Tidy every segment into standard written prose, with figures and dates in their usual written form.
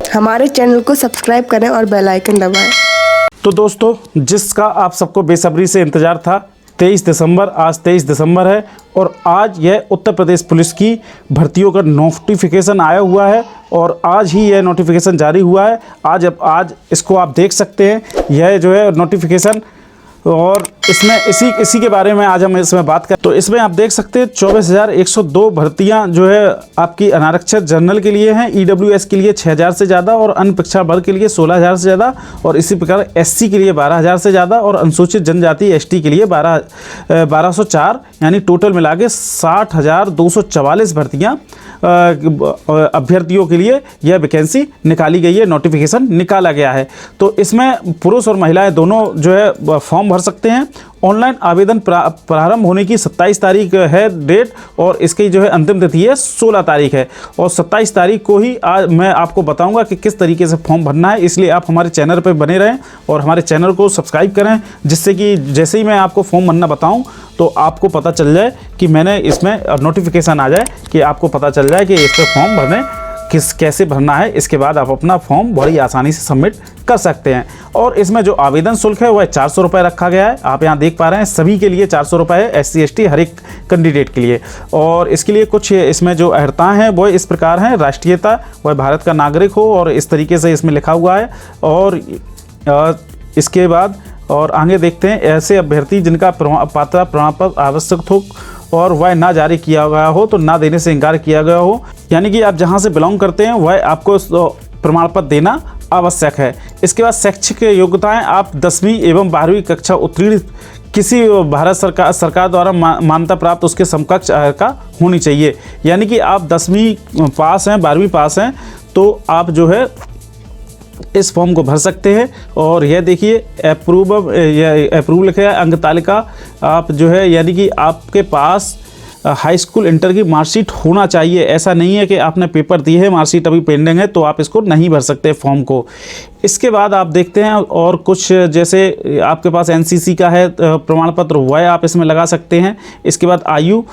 हमारे चैनल को सब्सक्राइब करें और बेल आइकन दबाएं। तो दोस्तों, जिसका आप सबको बेसब्री से इंतज़ार था, 23 दिसंबर, आज 23 दिसंबर है और आज यह उत्तर प्रदेश पुलिस की भर्तियों का नोटिफिकेशन आया हुआ है और आज ही यह नोटिफिकेशन जारी हुआ है। आज इसको आप देख सकते हैं, यह जो है नोटिफिकेशन, और इसमें इसी के बारे में आज हम इसमें बात करें। तो इसमें आप देख सकते हैं 24,102 भर्तियां जो है आपकी अनारक्षित जनरल के लिए हैं, EWS के लिए 6,000 से ज़्यादा और अन्य पिछड़ा वर्ग के लिए 16,000 से ज़्यादा, और इसी प्रकार SC के लिए 12,000 से ज़्यादा और अनुसूचित जनजाति ST के लिए 1204, यानी टोटल मिला के 60,244 भर्तियाँ अभ्यर्थियों के लिए यह वैकेंसी निकाली गई है, नोटिफिकेशन निकाला गया है। तो इसमें पुरुष और महिलाएं दोनों जो है फॉर्म भर सकते हैं। ऑनलाइन आवेदन प्रारंभ होने की 27 तारीख है डेट, और इसकी जो है अंतिम तिथि है 16 तारीख है, और 27 तारीख को ही आज मैं आपको बताऊंगा कि किस तरीके से फॉर्म भरना है। इसलिए आप हमारे चैनल पर बने रहें और हमारे चैनल को सब्सक्राइब करें, जिससे कि जैसे ही मैं आपको फॉर्म भरना बताऊं तो आपको पता चल जाए कि मैंने इसमें नोटिफिकेशन आ जाए कि आपको पता चल जाए कि इस पर फॉर्म भरने कैसे भरना है। इसके बाद आप अपना फॉर्म बड़ी आसानी से सबमिट कर सकते हैं। और इसमें जो आवेदन शुल्क है वह 400 रुपये रखा गया है। आप यहाँ देख पा रहे हैं, सभी के लिए 400 रुपये है, SC ST हर एक कैंडिडेट के लिए। और इसके लिए कुछ इसमें जो अर्हताएँ हैं वो इस प्रकार हैं: राष्ट्रीयता, वह भारत का नागरिक हो, और इस तरीके से इसमें लिखा हुआ है। और इसके बाद और आगे देखते हैं, ऐसे अभ्यर्थी जिनका पात्रता प्रमाण पत्र आवश्यक हो और वह ना जारी किया गया हो, तो ना देने से इनकार किया गया हो, यानी कि आप जहां से बिलोंग करते हैं वह आपको प्रमाण पत्र देना आवश्यक है। इसके बाद शैक्षिक योग्यताएं, आप 10वीं एवं 12वीं कक्षा उत्तीर्ण किसी भारत सरकार द्वारा मान्यता प्राप्त उसके समकक्ष का होनी चाहिए, यानी कि आप 10वीं पास हैं, 12वीं पास हैं, तो आप जो है इस फॉर्म को भर सकते हैं। और यह देखिए अप्रूव लिखा है, अंक तालिका आप जो है, यानी कि आपके पास हाई स्कूल इंटर की मार्कशीट होना चाहिए। ऐसा नहीं है कि आपने पेपर दिए है, मार्कशीट अभी पेंडिंग है तो आप इसको नहीं भर सकते फॉर्म को। इसके बाद आप देखते हैं और कुछ, जैसे आपके पास NCC का है प्रमाण पत्र, वह आप इसमें लगा सकते हैं। इसके बाद आयु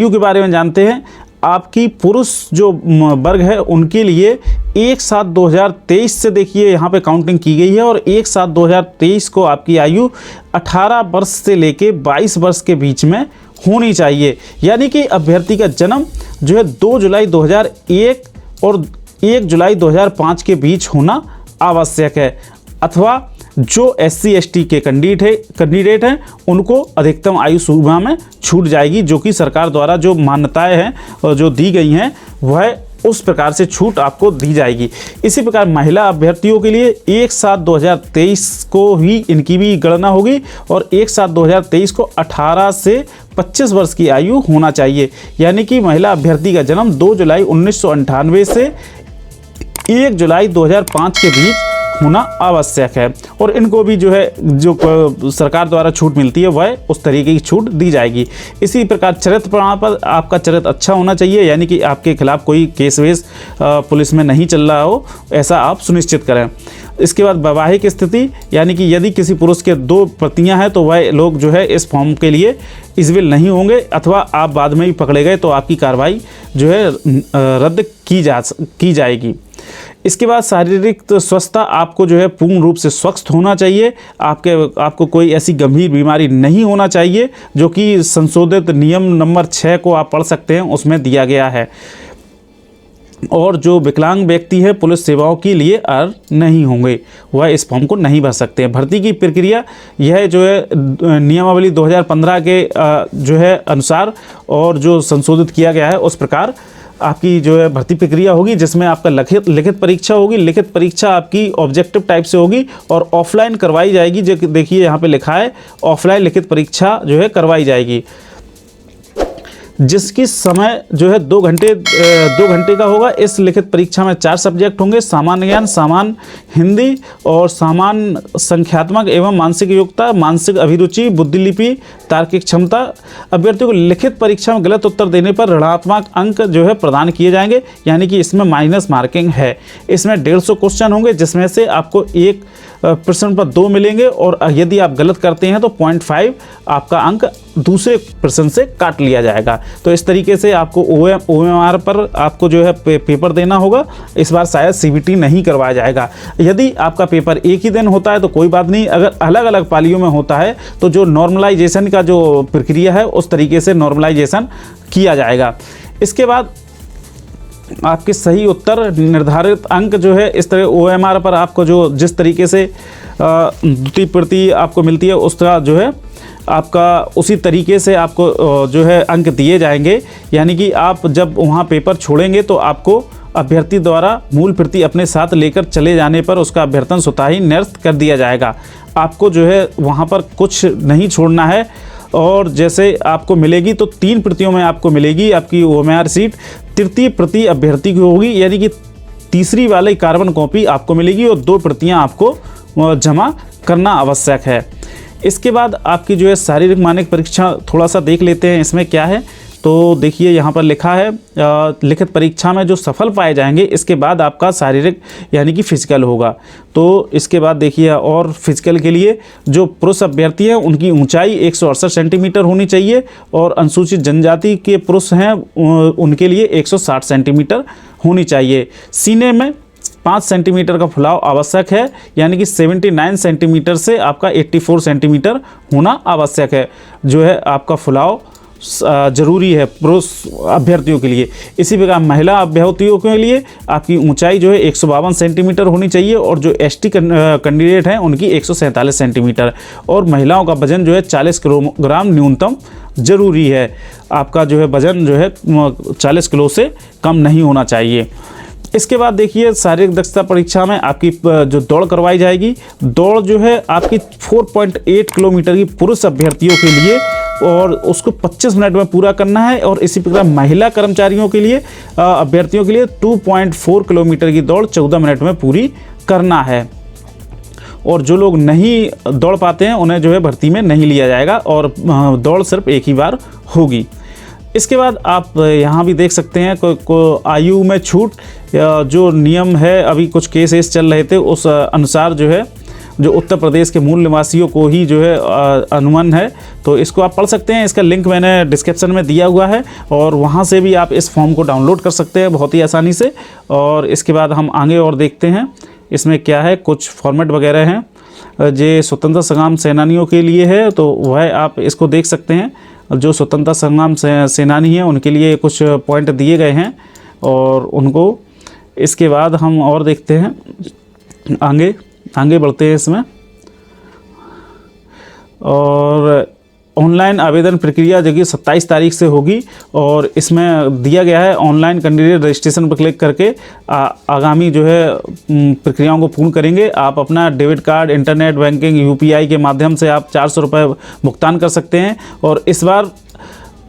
के बारे में जानते हैं। आपकी पुरुष जो वर्ग है उनके लिए 1/7/2023 से देखिए यहाँ पे काउंटिंग की गई है, और 1/7/2023 को आपकी आयु 18 वर्ष से लेके 22 वर्ष के बीच में होनी चाहिए, यानी कि अभ्यर्थी का जन्म जो है 2 जुलाई 2001 और 1 जुलाई 2005 के बीच होना आवश्यक है। अथवा जो SC ST के कैंडिडेट हैं उनको अधिकतम आयु सीमा में छूट जाएगी, जो कि सरकार द्वारा जो मान्यताएं हैं और जो दी गई हैं वह उस प्रकार से छूट आपको दी जाएगी। इसी प्रकार महिला अभ्यर्थियों के लिए 1/7/2023 को ही इनकी भी गणना होगी, और 1/7/2023 को 18 से 25 वर्ष की आयु होना चाहिए, यानी कि महिला अभ्यर्थी का जन्म 2 जुलाई 1998 से 1 जुलाई 2005 के बीच होना आवश्यक है। और इनको भी जो है जो सरकार द्वारा छूट मिलती है वह उस तरीके की छूट दी जाएगी। इसी प्रकार चरित्र प्रमाण पत्र, आपका चरित्र अच्छा होना चाहिए, यानी कि आपके खिलाफ कोई केस वेस पुलिस में नहीं चल रहा हो, ऐसा आप सुनिश्चित करें। इसके बाद वैवाहिक स्थिति, यानी कि यदि किसी पुरुष के 2 पत्नियां हैं तो वह लोग जो है इस फॉर्म के लिए एलिजिबल नहीं होंगे, अथवा आप बाद में भी पकड़े गए तो आपकी कार्रवाई जो है रद्द की जाएगी। इसके बाद शारीरिक स्वस्थता, आपको जो है पूर्ण रूप से स्वस्थ होना चाहिए। आपको कोई ऐसी गंभीर बीमारी नहीं होना चाहिए, जो कि संशोधित नियम नंबर 6 को आप पढ़ सकते हैं, उसमें दिया गया है। और जो विकलांग व्यक्ति है पुलिस सेवाओं के लिए अर्ह नहीं होंगे, वह इस फॉर्म को नहीं भर सकते हैं। भर्ती की प्रक्रिया यह जो है नियमावली 2015 के जो है अनुसार और जो संशोधित किया गया है उस प्रकार आपकी जो है भर्ती प्रक्रिया होगी, जिसमें आपका लिखित परीक्षा होगी। लिखित परीक्षा आपकी ऑब्जेक्टिव टाइप से होगी और ऑफलाइन करवाई जाएगी। जो देखिए यहाँ पे लिखा है, ऑफलाइन लिखित परीक्षा जो है करवाई जाएगी, जिसकी समय जो है 2 घंटे का होगा। इस लिखित परीक्षा में 4 सब्जेक्ट होंगे: सामान्य ज्ञान, सामान्य हिंदी और सामान्य संख्यात्मक एवं मानसिक योग्यता, मानसिक अभिरुचि, बुद्धिलिपि, तार्किक क्षमता। अभ्यर्थियों को लिखित परीक्षा में गलत उत्तर देने पर ऋणात्मक अंक जो है प्रदान किए जाएंगे, यानी कि इसमें माइनस मार्किंग है। इसमें 150 क्वेश्चन होंगे, जिसमें से आपको एक प्रश्न पर 2 मिलेंगे और यदि आप गलत करते हैं तो 0.5 आपका अंक दूसरे प्रश्न से काट लिया जाएगा। तो इस तरीके से आपको OMR पर आपको जो है पेपर देना होगा। इस बार शायद CBT नहीं करवाया जाएगा। यदि आपका पेपर एक ही दिन होता है तो कोई बात नहीं, अगर अलग अलग पालियों में होता है तो जो नॉर्मलाइजेशन का जो प्रक्रिया है उस तरीके से नॉर्मलाइजेशन किया जाएगा। इसके बाद आपके सही उत्तर निर्धारित अंक जो है इस तरह OMR पर आपको जो जिस तरीके से द्वितीय प्रति आपको मिलती है उस तरह जो है आपका उसी तरीके से आपको जो है अंक दिए जाएंगे। यानी कि आप जब वहाँ पेपर छोड़ेंगे तो आपको अभ्यर्थी द्वारा मूल प्रति अपने साथ लेकर चले जाने पर उसका अभ्यर्थन स्वतः ही निरस्त कर दिया जाएगा। आपको जो है वहाँ पर कुछ नहीं छोड़ना है। और जैसे आपको मिलेगी तो 3 प्रतियों में आपको मिलेगी आपकी OMR सीट, तृतीय प्रति अभ्यर्थी की होगी, यानी कि तीसरी वाली कार्बन कॉपी आपको मिलेगी और 2 प्रतियां आपको जमा करना आवश्यक है। इसके बाद आपकी जो है शारीरिक मानक परीक्षा थोड़ा सा देख लेते हैं इसमें क्या है। तो देखिए यहाँ पर लिखा है लिखित परीक्षा में जो सफल पाए जाएंगे इसके बाद आपका शारीरिक यानी कि फिजिकल होगा। तो इसके बाद देखिए और फिजिकल के लिए जो पुरुष अभ्यर्थी हैं उनकी ऊंचाई 168 सेंटीमीटर होनी चाहिए और अनुसूचित जनजाति के पुरुष हैं उनके लिए 160 सेंटीमीटर होनी चाहिए। सीने में 5 सेंटीमीटर का फुलाव आवश्यक है, यानी कि 79 सेंटीमीटर से आपका 84 सेंटीमीटर होना आवश्यक है जो है आपका फुलाव जरूरी है पुरुष अभ्यर्थियों के लिए। इसी प्रकार महिला अभ्यर्थियों के लिए आपकी ऊंचाई जो है 152 सेंटीमीटर होनी चाहिए और जो ST कैंडिडेट हैं उनकी 147 सेंटीमीटर और महिलाओं का वजन जो है 40 किलोग्राम न्यूनतम जरूरी है। आपका जो है वजन जो है 40 किलो से कम नहीं होना चाहिए। इसके बाद देखिए शारीरिक दक्षता परीक्षा में आपकी जो दौड़ करवाई जाएगी, दौड़ जो है आपकी 4.8 किलोमीटर की पुरुष अभ्यर्थियों के लिए और उसको 25 मिनट में पूरा करना है। और इसी प्रकार महिला कर्मचारियों के लिए अभ्यर्थियों के लिए 2.4 किलोमीटर की दौड़ 14 मिनट में पूरी करना है। और जो लोग नहीं दौड़ पाते हैं उन्हें जो है भर्ती में नहीं लिया जाएगा और दौड़ सिर्फ एक ही बार होगी। इसके बाद आप यहाँ भी देख सकते हैं को आयु में छूट जो नियम है, अभी कुछ केसेस चल रहे थे उस अनुसार जो है जो उत्तर प्रदेश के मूल निवासियों को ही जो है अनुमान है। तो इसको आप पढ़ सकते हैं, इसका लिंक मैंने डिस्क्रिप्शन में दिया हुआ है और वहाँ से भी आप इस फॉर्म को डाउनलोड कर सकते हैं बहुत ही आसानी से। और इसके बाद हम आगे और देखते हैं इसमें क्या है, कुछ फॉर्मेट वगैरह हैं जो स्वतंत्रता संग्राम सेनानियों के लिए है तो वह आप इसको देख सकते हैं। जो स्वतंत्रता संग्राम सेनानी हैं उनके लिए कुछ पॉइंट दिए गए हैं और उनको इसके बाद हम और देखते हैं आगे बढ़ते हैं इसमें। और ऑनलाइन आवेदन प्रक्रिया जो कि 27 तारीख से होगी और इसमें दिया गया है ऑनलाइन कैंडिडेट रजिस्ट्रेशन पर क्लिक करके आगामी जो है प्रक्रियाओं को पूर्ण करेंगे। आप अपना debit card, internet banking, UPI के माध्यम से आप 400 रुपये भुगतान कर सकते हैं। और इस बार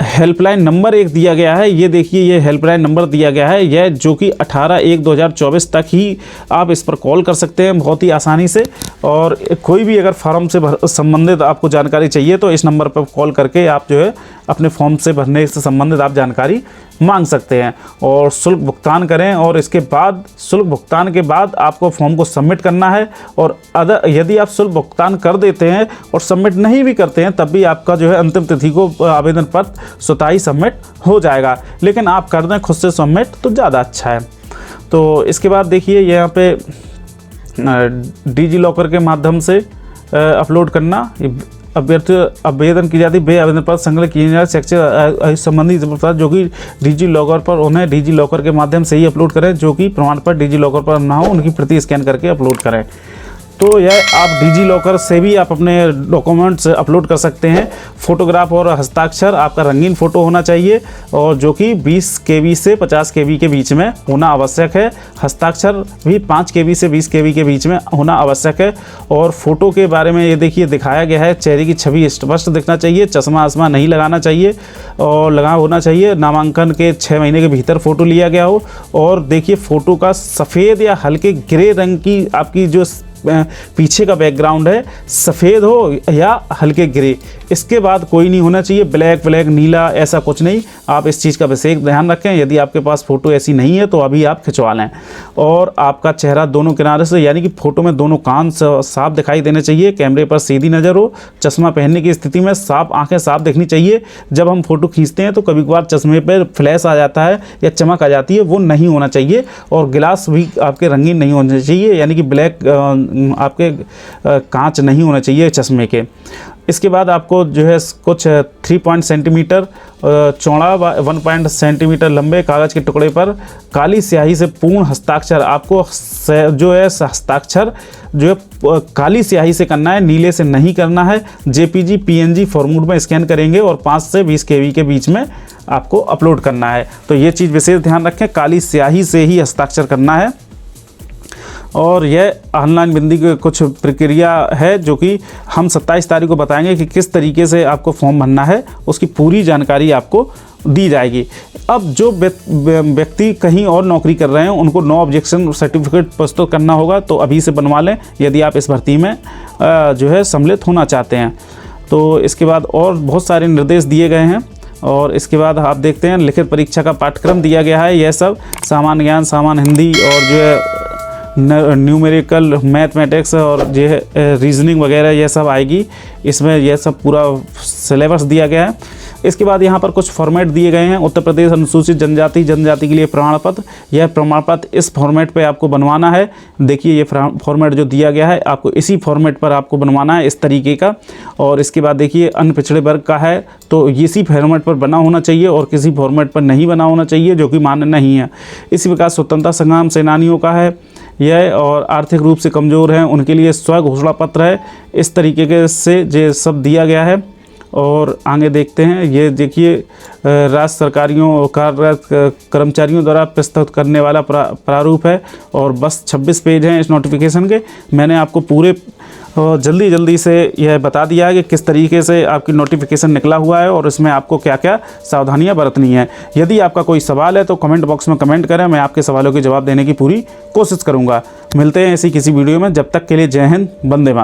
हेल्पलाइन नंबर एक दिया गया है, ये देखिए ये हेल्पलाइन नंबर दिया गया है यह जो कि 18/1/2024 तक ही आप इस पर कॉल कर सकते हैं बहुत ही आसानी से। और कोई भी अगर फॉर्म से संबंधित आपको जानकारी चाहिए तो इस नंबर पर कॉल करके आप जो है अपने फॉर्म से भरने से संबंधित आप जानकारी मांग सकते हैं और शुल्क भुगतान करें। और इसके बाद शुल्क भुगतान के बाद आपको फॉर्म को सबमिट करना है। और यदि आप शुल्क भुगतान कर देते हैं और सबमिट नहीं भी करते हैं तब भी आपका जो है अंतिम तिथि को आवेदन पत्र स्वतः ही सबमिट हो जाएगा, लेकिन आप कर दें खुद से सबमिट तो ज़्यादा अच्छा है। तो इसके बाद देखिए यहाँ पे डिजी लॉकर के माध्यम से अपलोड करना अभ्यर्थी आवेदन की जाती वे आवेदन पर संकलित किए जाए शैक्षिक संबंधी जो कि डिजी लॉकर पर उन्हें डिजी लॉकर के माध्यम से ही अपलोड करें, जो कि प्रमाण पत्र डिजी लॉकर पर ना हो उनकी प्रति स्कैन करके अपलोड करें। तो यह आप डिजी लॉकर से भी आप अपने डॉक्यूमेंट्स अपलोड कर सकते हैं। फ़ोटोग्राफ और हस्ताक्षर आपका रंगीन फ़ोटो होना चाहिए और जो कि 20 KB से 50 KB के बीच में होना आवश्यक है। हस्ताक्षर भी 5 KB से 20 KB के बीच में होना आवश्यक है। और फ़ोटो के बारे में ये देखिए दिखाया गया है, चेहरे की छवि स्पष्ट दिखना चाहिए, चश्मा आसमा नहीं लगाना चाहिए और लगा होना चाहिए, नामांकन के 6 महीने के भीतर फ़ोटो लिया गया हो। और देखिए फ़ोटो का सफ़ेद या हल्के ग्रे रंग की आपकी जो पीछे का बैकग्राउंड है सफ़ेद हो या हल्के ग्रे, इसके बाद कोई नहीं होना चाहिए ब्लैक नीला, ऐसा कुछ नहीं। आप इस चीज़ का विशेष ध्यान रखें। यदि आपके पास फ़ोटो ऐसी नहीं है तो अभी आप खिंचवा लें। और आपका चेहरा दोनों किनारे से, यानी कि फ़ोटो में दोनों कान साफ दिखाई देने चाहिए, कैमरे पर सीधी नज़र हो, चश्मा पहनने की स्थिति में साफ आंखें साफ दिखनी चाहिए। जब हम फ़ोटो खींचते हैं तो कभी कभार चश्मे पर फ्लैश आ जाता है या चमक आ जाती है, वो नहीं होना चाहिए। और गिलास भी आपके रंगीन नहीं होने चाहिए, यानी कि ब्लैक आपके कांच नहीं होना चाहिए चश्मे के। इसके बाद आपको जो है कुछ 3 सेंटीमीटर चौड़ा 1 सेंटीमीटर लंबे कागज़ के टुकड़े पर काली स्याही से पूर्ण हस्ताक्षर, आपको जो है हस्ताक्षर जो है काली स्याही से करना है, नीले से नहीं करना है। JPG PNG फॉर्मेट में स्कैन करेंगे और 5 से 20 KB के बीच में आपको अपलोड करना है। तो ये चीज़ विशेष ध्यान रखें, काली स्याही से ही हस्ताक्षर करना है। और यह ऑनलाइन बिंदी की कुछ प्रक्रिया है जो कि हम 27 तारीख को बताएंगे कि किस तरीके से आपको फॉर्म भरना है, उसकी पूरी जानकारी आपको दी जाएगी। अब जो व्यक्ति कहीं और नौकरी कर रहे हैं उनको नो ऑब्जेक्शन सर्टिफिकेट प्रस्तुत करना होगा, तो अभी से बनवा लें यदि आप इस भर्ती में जो है सम्मिलित होना चाहते हैं। तो इसके बाद और बहुत सारे निर्देश दिए गए हैं। और इसके बाद आप देखते हैं लिखित परीक्षा का पाठ्यक्रम दिया गया है। यह सब सामान्य ज्ञान, सामान्य हिंदी और जो है न्यूमेरिकल मैथमेटिक्स और जो है रीजनिंग वगैरह यह सब आएगी। इसमें यह सब पूरा सिलेबस दिया गया है। इसके बाद यहाँ पर कुछ फॉर्मेट दिए गए हैं। उत्तर प्रदेश अनुसूचित जनजाति के लिए प्रमाण पत्र, यह प्रमाण पत्र इस फॉर्मेट पे आपको बनवाना है। देखिए ये फॉर्मेट जो दिया गया है आपको इसी फॉर्मेट पर आपको बनवाना है, इस तरीके का। और इसके बाद देखिए अन्य पिछड़े वर्ग का है तो इसी फॉर्मेट पर बना होना चाहिए और किसी फॉर्मेट पर नहीं बना होना चाहिए जो कि मान्य नहीं है। इसी प्रकार स्वतंत्रता संग्राम सेनानियों का है यह, और आर्थिक रूप से कमज़ोर हैं उनके लिए स्व घोषणा पत्र है। इस तरीके से ये सब दिया गया है। और आगे देखते हैं, ये देखिए राज्य सरकारियों कर्मचारियों द्वारा प्रस्तुत करने वाला प्रारूप है और बस 26 पेज हैं इस नोटिफिकेशन के। मैंने आपको पूरे जल्दी से यह बता दिया है कि किस तरीके से आपकी नोटिफिकेशन निकला हुआ है और इसमें आपको क्या क्या सावधानियां बरतनी है। यदि आपका कोई सवाल है तो कमेंट बॉक्स में कमेंट करें, मैं आपके सवालों के जवाब देने की पूरी कोशिश करूंगा। मिलते हैं ऐसी किसी वीडियो में, जब तक के लिए जय हिंद, वंदे मातरम।